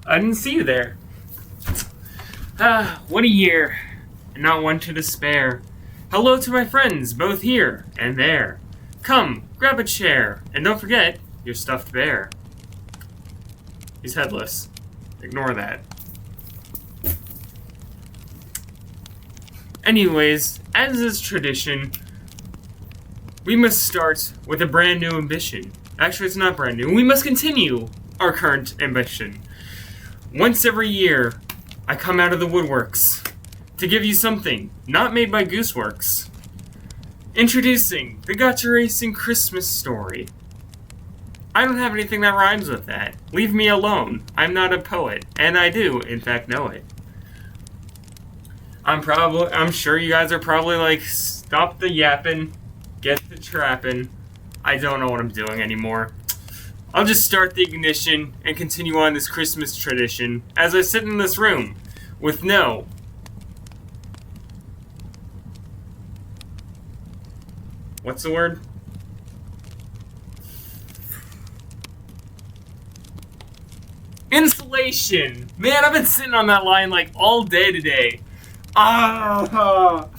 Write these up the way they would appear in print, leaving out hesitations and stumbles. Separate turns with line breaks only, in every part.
I didn't see you there. What a year, and not one to despair. Hello to my friends, both here and there. Come, grab a chair, and don't forget your stuffed bear. He's headless. Ignore that. Anyways, as is tradition, we must start with a brand new ambition. Actually, it's not brand new. We must continue our current ambition. Once every year, I come out of the woodworks to give you something not made by Gooseworks. Introducing the Gacha Racing Christmas story. I don't have anything that rhymes with that. Leave me alone. I'm not a poet, and I do, in fact, know it. I'm sure you guys are probably like, stop the yapping, get the trapping. I don't know what I'm doing anymore. I'll just start the ignition and continue on this Christmas tradition as I sit in this room with no what's the word? Insulation! Man, I've been sitting on that line like all day today. Well,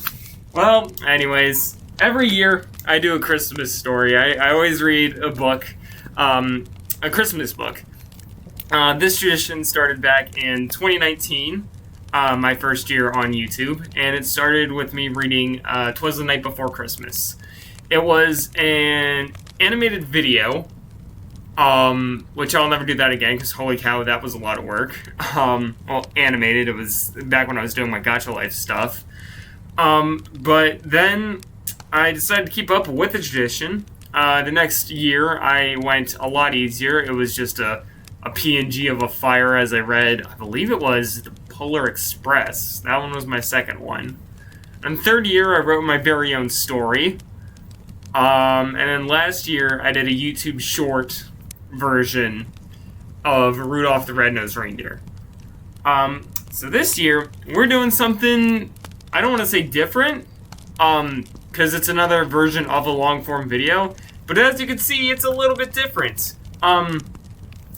anyways, every year I do a Christmas story. I always read a book, a Christmas book. This tradition started back in 2019, my first year on YouTube, and it started with me reading 'Twas the Night Before Christmas. It was an animated video, which I'll never do that again, because holy cow, that was a lot of work. Well, animated, it was back when I was doing my Gacha Life stuff. But then I decided to keep up with the tradition. The next year, I went a lot easier. It was just a PNG of a fire as I read, I believe it was the Polar Express. That one was my second one. And third year, I wrote my very own story. And then last year, I did a YouTube short version of Rudolph the Red-Nosed Reindeer. So this year, we're doing something, I don't want to say different, because it's another version of a long-form video, but as you can see, it's a little bit different. Oh,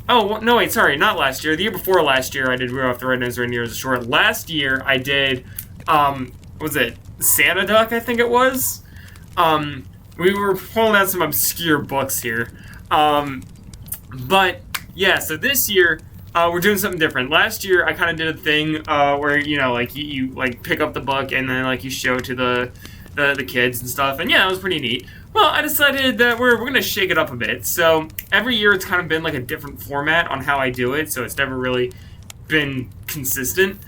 no, wait, sorry, not last year. The year before last year, I did Rudolph the Red-Nosed Reindeer as a short. Last year, I did, what was it, Santa Duck, I think it was? We were pulling out some obscure books here. But, yeah, so this year, we're doing something different. Last year, I kind of did a thing, where, you know, like, you like, pick up the book and then, like, you show it to the kids and stuff, and yeah, it was pretty neat. Well, I decided that we're going to shake it up a bit. So every year it's kind of been like a different format on how I do it, so it's never really been consistent,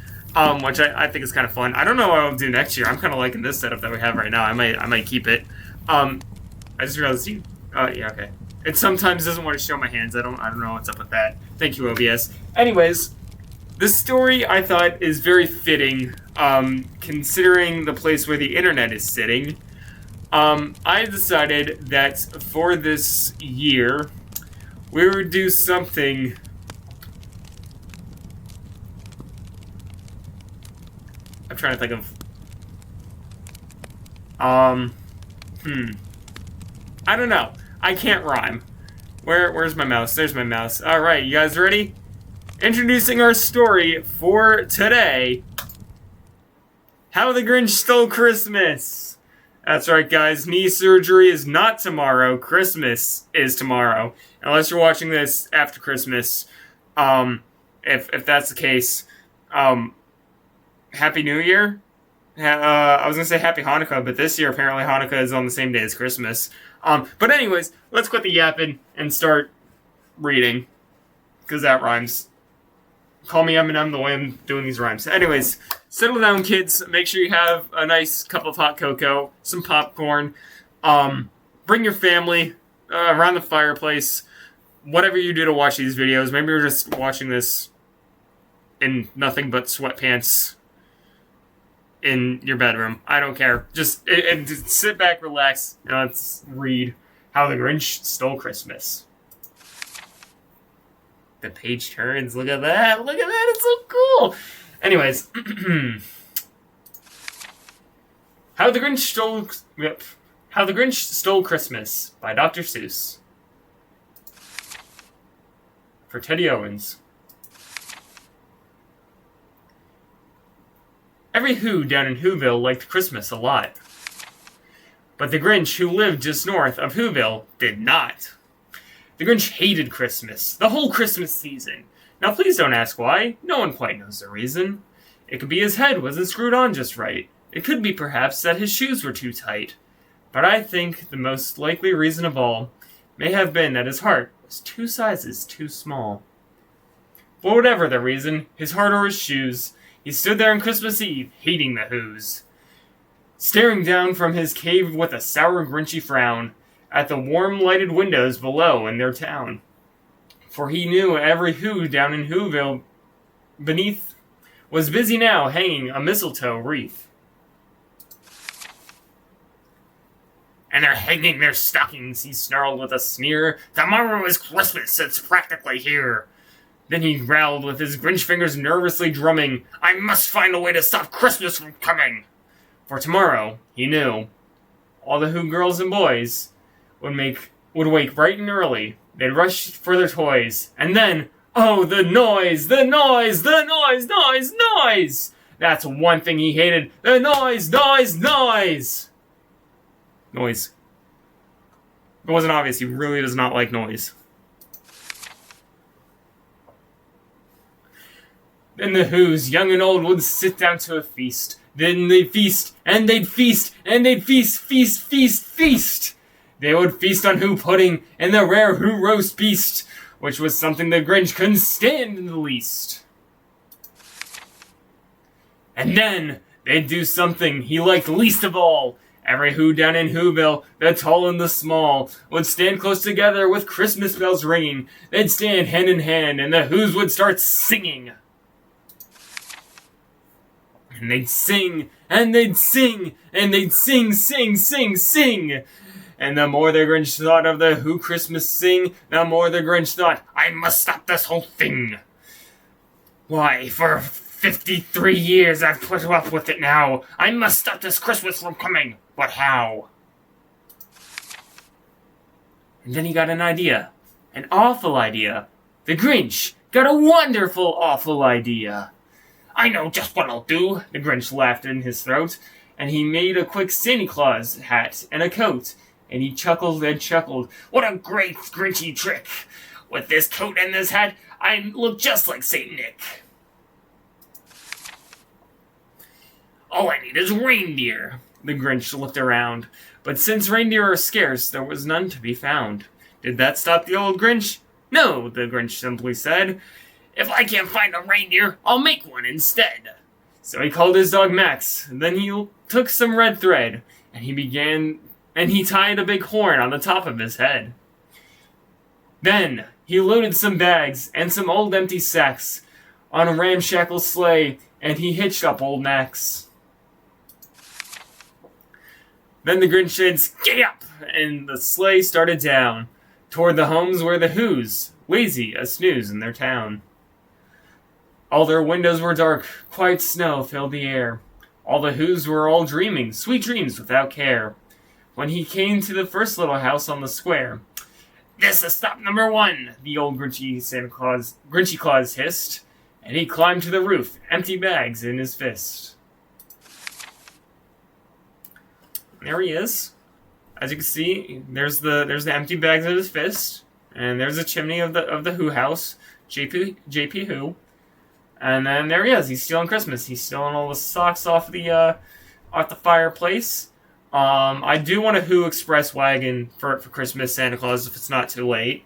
which I think is kind of fun. I don't know what I'll do next year. I'm kind of liking this setup that we have right now. I might keep it. I just realized you... yeah, okay. It sometimes doesn't want to show my hands. I don't know what's up with that. Thank you, OBS. Anyways, this story I thought is very fitting, considering the place where the internet is sitting. I decided that for this year, we would do something... I'm trying to think of... I don't know. I can't rhyme. Where's my mouse? There's my mouse. Alright, you guys ready? Introducing our story for today. How the Grinch Stole Christmas. That's right, guys. Knee surgery is not tomorrow. Christmas is tomorrow. Unless you're watching this after Christmas. If that's the case, Happy New Year. I was going to say Happy Hanukkah, but this year apparently Hanukkah is on the same day as Christmas. But anyways, let's quit the yapping and start reading. Because that rhymes. Call me Eminem the way I'm doing these rhymes. Anyways, settle down, kids. Make sure you have a nice cup of hot cocoa, some popcorn. Bring your family around the fireplace. Whatever you do to watch these videos. Maybe you're just watching this in nothing but sweatpants in your bedroom. I don't care. Just sit back, relax, and let's read How the Grinch Stole Christmas. The page turns. Look at that. Look at that. It's so cool. Anyways. How the Grinch Stole Christmas by Dr. Seuss. For Teddy Owens. Every Who down in Whoville liked Christmas a lot. But the Grinch, who lived just north of Whoville, did not. The Grinch hated Christmas, the whole Christmas season. Now please don't ask why, no one quite knows the reason. It could be his head wasn't screwed on just right. It could be perhaps that his shoes were too tight. But I think the most likely reason of all may have been that his heart was 2 sizes too small. But whatever the reason, his heart or his shoes, he stood there on Christmas Eve, hating the Whos. Staring down from his cave with a sour, grinchy frown at the warm, lighted windows below in their town. For he knew every Who down in Whoville beneath was busy now hanging a mistletoe wreath. And they're hanging their stockings, he snarled with a sneer. Tomorrow is Christmas, it's practically here. Then he growled with his Grinch fingers nervously drumming, I must find a way to stop Christmas from coming. For tomorrow, he knew, all the Who girls and boys would wake bright and early. They'd rush for their toys. And then, oh, the noise, the noise, the noise, noise, noise! That's one thing he hated. The noise, noise, noise! Noise. It wasn't obvious, he really does not like noise. Then the Whos, young and old, would sit down to a feast. Then they'd feast, and they'd feast, and they'd feast, feast, feast, feast. They would feast on Who pudding and the rare Who roast beast, which was something the Grinch couldn't stand in the least. And then they'd do something he liked least of all. Every Who down in Whoville, the tall and the small, would stand close together with Christmas bells ringing. They'd stand hand in hand, and the Whos would start singing. And they'd sing, and they'd sing, and they'd sing, sing, sing, sing. And the more the Grinch thought of the Who Christmas sing, the more the Grinch thought, I must stop this whole thing. Why, for 53 years I've put up with it now. I must stop this Christmas from coming. But how? And then he got an idea. An awful idea. The Grinch got a wonderful, awful idea. I know just what I'll do, the Grinch laughed in his throat, and he made a quick Santa Claus hat and a coat, and he chuckled and chuckled. What a great Grinchy trick! With this coat and this hat, I look just like Saint Nick. All I need is reindeer. The Grinch looked around, but since reindeer are scarce, there was none to be found. Did that stop the old Grinch? No, the Grinch simply said. If I can't find a reindeer, I'll make one instead. So he called his dog Max, and then he took some red thread, and he tied a big horn on the top of his head. Then he loaded some bags and some old empty sacks on a ramshackle sleigh, and he hitched up old Max. Then the Grinch said, "Skate up!" and the sleigh started down, toward the homes where the Whos, lazy as snooze in their town. All their windows were dark, quiet snow filled the air. All the Whos were all dreaming, sweet dreams without care. When he came to the first little house on the square, "This is stop number 1, the old Grinchy Claus hissed, and he climbed to the roof, empty bags in his fist. There he is. As you can see, there's the empty bags in his fist, and there's a chimney of the Who house, JP Who. And then there he is. He's stealing Christmas. He's stealing all the socks off the fireplace. I do want a Who Express wagon for Christmas Santa Claus if it's not too late.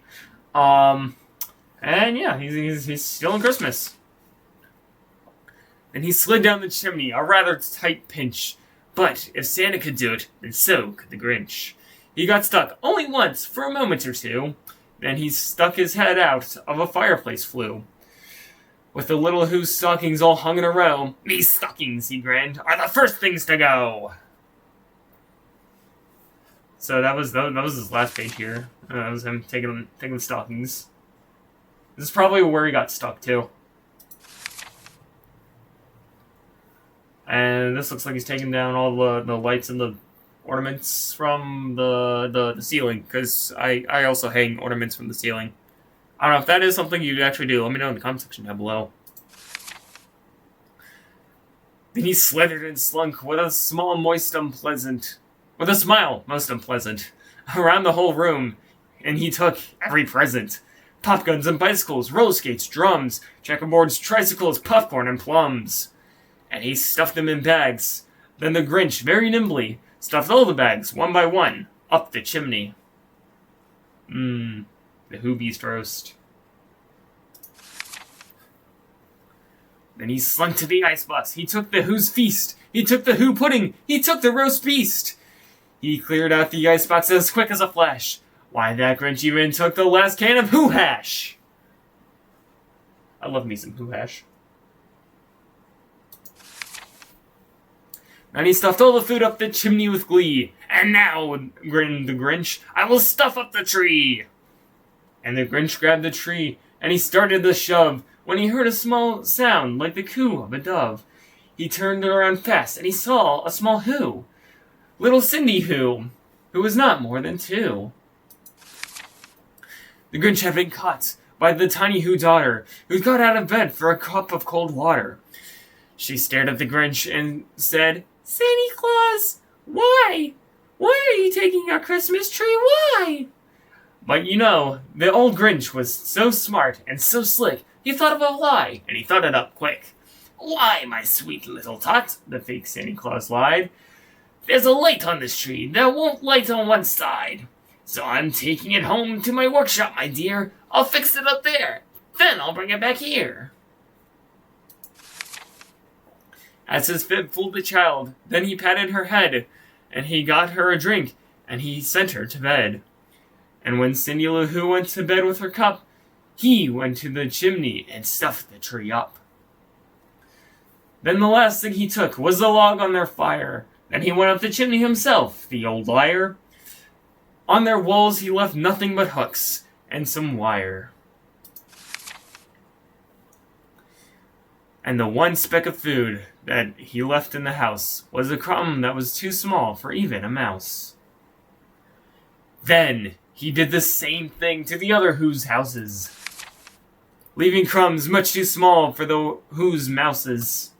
And yeah, he's stealing Christmas. And he slid down the chimney, a rather tight pinch. But if Santa could do it, then so could the Grinch. He got stuck only once for a moment or two. Then he stuck his head out of a fireplace flue. With the little Who's stockings all hung in a row, "These stockings," he grinned, "are the first things to go." So that was his last page here. That was him taking the stockings. This is probably where he got stuck too. And this looks like he's taking down all the lights and the ornaments from the ceiling, because I also hang ornaments from the ceiling. I don't know if that is something you actually do. Let me know in the comment section down below. Then he slithered and slunk with a smile most unpleasant, around the whole room, and he took every present. Pop guns and bicycles, roller skates, drums, checkerboards, tricycles, popcorn, and plums. And he stuffed them in bags. Then the Grinch, very nimbly, stuffed all the bags, one by one, up the chimney. The Who Beast roast. Then he slunk to the icebox. He took the Who's feast. He took the Who pudding. He took the roast beast. He cleared out the icebox as quick as a flash. Why, that Grinch even took the last can of Who hash. I love me some Who hash. And he stuffed all the food up the chimney with glee. And now, grinned the Grinch, I will stuff up the tree. And the Grinch grabbed the tree, and he started the shove, when he heard a small sound like the coo of a dove. He turned around fast, and he saw a small Who. Little Cindy who was not more than 2. The Grinch had been caught by the tiny Who daughter, who got out of bed for a cup of cold water. She stared at the Grinch and said, Santa Claus, why? Why are you taking our Christmas tree? Why? But you know, the old Grinch was so smart and so slick, he thought of a lie, and he thought it up quick. Why, my sweet little tot, the fake Santa Claus lied. There's a light on this tree that won't light on one side. So I'm taking it home to my workshop, my dear. I'll fix it up there. Then I'll bring it back here. As his fib fooled the child, then he patted her head, and he got her a drink, and he sent her to bed. And when Cindy Lou Who went to bed with her cup, he went to the chimney and stuffed the tree up. Then the last thing he took was the log on their fire. Then he went up the chimney himself, the old liar. On their walls he left nothing but hooks and some wire. And the one speck of food that he left in the house was a crumb that was too small for even a mouse. Then he did the same thing to the other Who's houses, leaving crumbs much too small for the Who's mouses.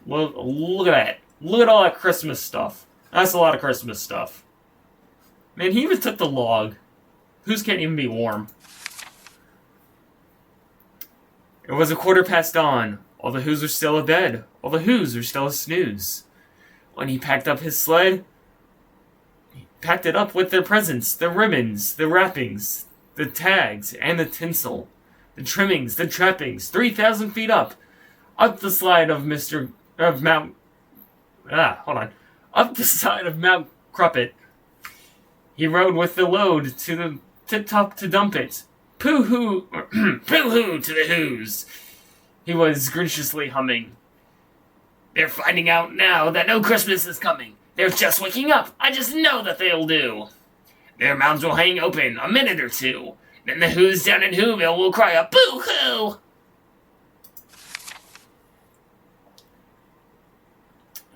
Look at that. Look at all that Christmas stuff. That's a lot of Christmas stuff. Man, he even took the log. Who's can't even be warm. It was 15:15 dawn. All the Who's were still abed. All the Who's were still a snooze. When he packed up his sled, he packed it up with their presents, the ribbons, the wrappings, the tags, and the tinsel, the trimmings, the trappings, 3,000 feet up the slide of up the side of Mount Cruppet. He rode with the load to the tip-top to dump it. Pooh-hoo, pooh-hoo to the Who's. He was graciously humming. They're finding out now that no Christmas is coming. They're just waking up. I just know that they'll do. Their mouths will hang open a minute or two. Then the Who's down in Whoville will cry a boo-hoo.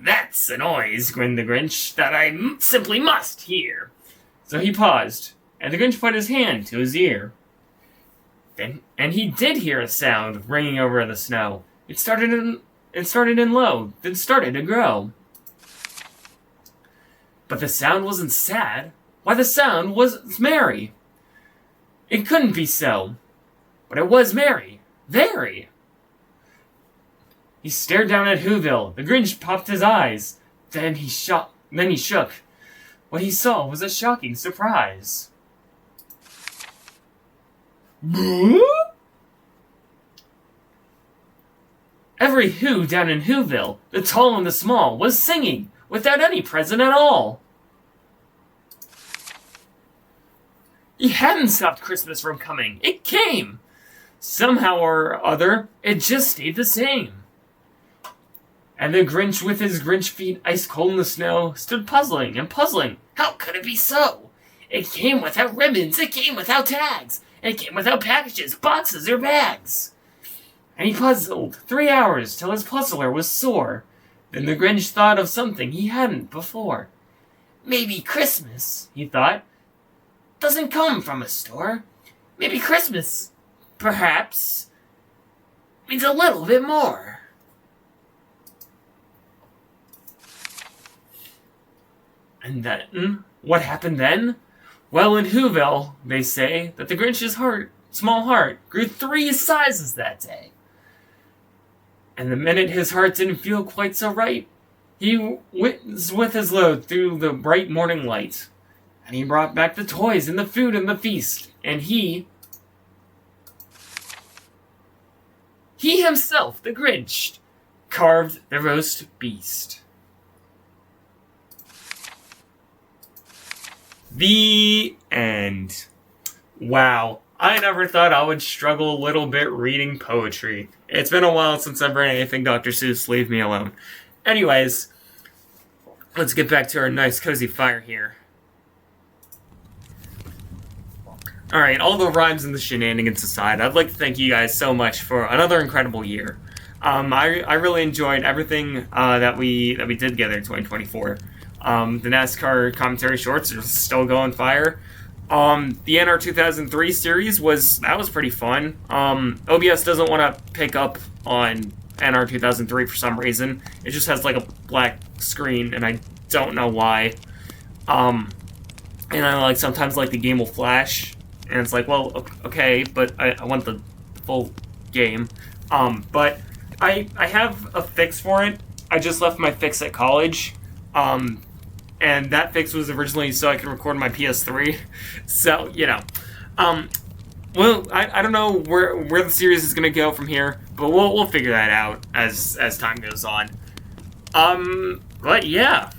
That's a noise, grinned the Grinch, that I simply must hear. So he paused, and the Grinch put his hand to his ear. And he did hear a sound ringing over the snow. It started in low, then started to grow. But the sound wasn't sad. Why, the sound was merry. It couldn't be so. But it was merry. Very. He stared down at Whoville. The Grinch popped his eyes. Then he shook. What he saw was a shocking surprise. Every Who down in Whoville, the tall and the small, was singing without any present at all. He hadn't stopped Christmas from coming. It came. Somehow or other, it just stayed the same. And the Grinch, with his Grinch feet ice cold in the snow, stood puzzling and puzzling. How could it be so? It came without ribbons, it came without tags, it came without packages, boxes, or bags. And he puzzled 3 hours till his puzzler was sore. Then the Grinch thought of something he hadn't before. Maybe Christmas, he thought, doesn't come from a store. Maybe Christmas, perhaps, means a little bit more. And then, what happened then? Well, in Whoville, they say that the Grinch's small heart, grew 3 sizes that day. And the minute his heart didn't feel quite so right, he was with his load through the bright morning light. And he brought back the toys and the food and the feast. And he himself, the Grinch, carved the roast beast. The end. Wow. I never thought I would struggle a little bit reading poetry. It's been a while since I've read anything Dr. Seuss, leave me alone. Anyways, let's get back to our nice cozy fire here. Alright, all the rhymes and the shenanigans aside, I'd like to thank you guys so much for another incredible year. I really enjoyed everything that we did together in 2024. The NASCAR commentary shorts are still going fire. The NR 2003 series was pretty fun. OBS doesn't want to pick up on NR 2003 for some reason. It just has like a black screen, and I don't know why. And I sometimes the game will flash, and it's like, well, okay, but I want the full game. But I have a fix for it. I just left my fix at college. And that fix was originally so I could record my PS3. So, well, I don't know where the series is gonna go from here, but we'll figure that out as time goes on. But yeah.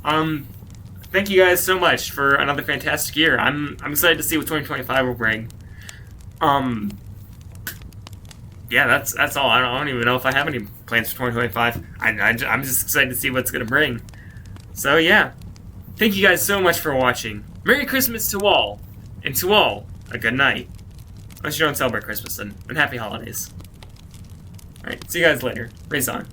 Thank you guys so much for another fantastic year. I'm excited to see what 2025 will bring. Yeah, that's all. I don't even know if I have any plans for 2025. I'm just excited to see what's gonna bring. So yeah, thank you guys so much for watching. Merry Christmas to all, and to all, a good night. Unless you don't celebrate Christmas, and happy holidays. Alright, see you guys later. Raise on.